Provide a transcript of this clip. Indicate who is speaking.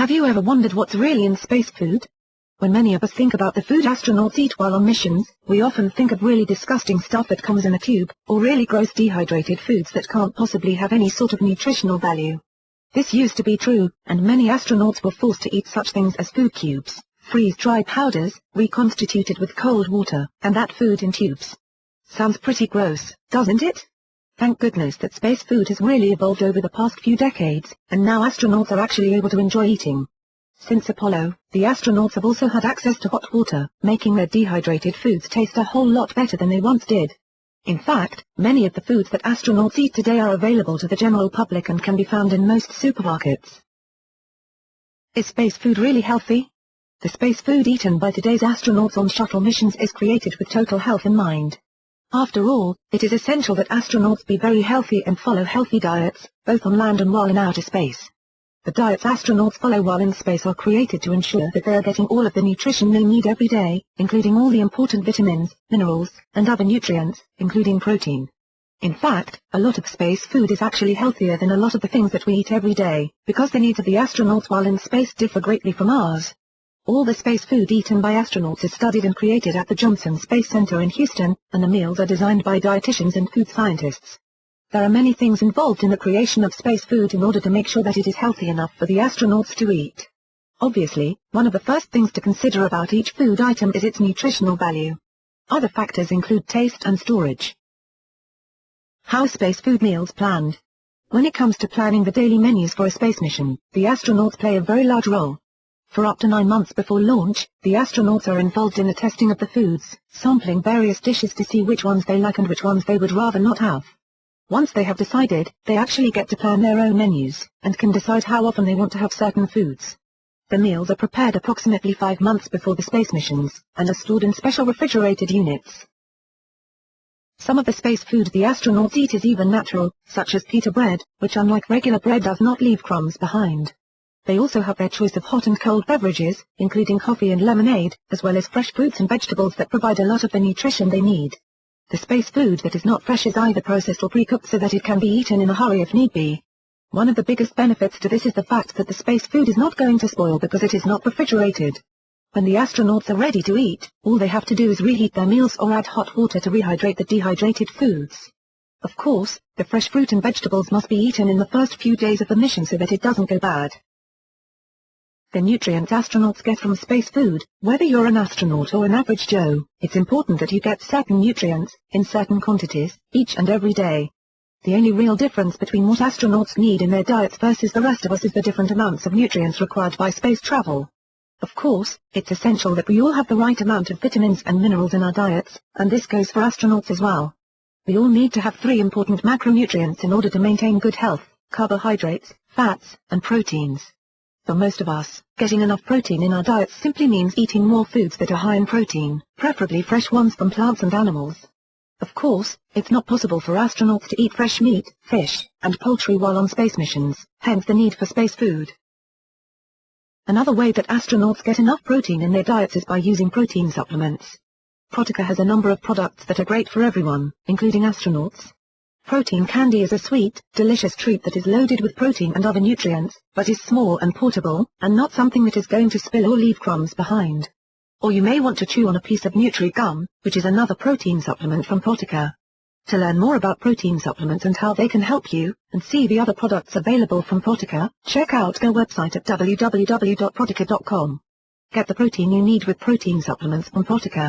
Speaker 1: Have you ever wondered what's really in space food? When many of us think about the food astronauts eat while on missions, we often think of really disgusting stuff that comes in a tube, or really gross dehydrated foods that can't possibly have any sort of nutritional value. This used to be true, and many astronauts were forced to eat such things as food cubes, freeze-dried powders, reconstituted with cold water, and that food in tubes. Sounds pretty gross, doesn't it? Thank goodness that space food has really evolved over the past few decades, and now astronauts are actually able to enjoy eating. Since Apollo, the astronauts have also had access to hot water, making their dehydrated foods taste a whole lot better than they once did. In fact, many of the foods that astronauts eat today are available to the general public and can be found in most supermarkets. Is space food really healthy? The space food eaten by today's astronauts on shuttle missions is created with total health in mind. After all, it is essential that astronauts be very healthy and follow healthy diets, both on land and while in outer space. The diets astronauts follow while in space are created to ensure that they are getting all of the nutrition they need every day, including all the important vitamins, minerals, and other nutrients, including protein. In fact, a lot of space food is actually healthier than a lot of the things that we eat every day, because the needs of the astronauts while in space differ greatly from ours. All the space food eaten by astronauts is studied and created at the Johnson Space Center in Houston, and the meals are designed by dietitians and food scientists. There are many things involved in the creation of space food in order to make sure that it is healthy enough for the astronauts to eat. Obviously, one of the first things to consider about each food item is its nutritional value. Other factors include taste and storage. How space food meals planned. When it comes to planning the daily menus for a space mission, the astronauts play a very large role. For up to 9 months before launch, the astronauts are involved in the testing of the foods, sampling various dishes to see which ones they like and which ones they would rather not have. Once they have decided, they actually get to plan their own menus, and can decide how often they want to have certain foods. The meals are prepared approximately 5 months before the space missions, and are stored in special refrigerated units. Some of the space food the astronauts eat is even natural, such as pita bread, which unlike regular bread does not leave crumbs behind. They also have their choice of hot and cold beverages, including coffee and lemonade, as well as fresh fruits and vegetables that provide a lot of the nutrition they need. The space food that is not fresh is either processed or pre-cooked so that it can be eaten in a hurry if need be. One of the biggest benefits to this is the fact that the space food is not going to spoil because it is not refrigerated. When the astronauts are ready to eat, all they have to do is reheat their meals or add hot water to rehydrate the dehydrated foods. Of course, the fresh fruit and vegetables must be eaten in the first few days of the mission so that it doesn't go bad. The nutrients astronauts get from space food. Whether you're an astronaut or an average Joe, it's important that you get certain nutrients, in certain quantities, each and every day. The only real difference between what astronauts need in their diets versus the rest of us is the different amounts of nutrients required by space travel. Of course, it's essential that we all have the right amount of vitamins and minerals in our diets, and this goes for astronauts as well. We all need to have 3 important macronutrients in order to maintain good health: carbohydrates, fats, and proteins. For most of us, getting enough protein in our diets simply means eating more foods that are high in protein, preferably fresh ones from plants and animals. Of course, it's not possible for astronauts to eat fresh meat, fish, and poultry while on space missions, hence the need for space food. Another way that astronauts get enough protein in their diets is by using protein supplements. Protica has a number of products that are great for everyone, including astronauts. Protein candy is a sweet, delicious treat that is loaded with protein and other nutrients, but is small and portable, and not something that is going to spill or leave crumbs behind. Or you may want to chew on a piece of Nutri-Gum, which is another protein supplement from Protica. To learn more about protein supplements and how they can help you, and see the other products available from Protica, check out their website at www.protica.com. Get the protein you need with protein supplements from Protica.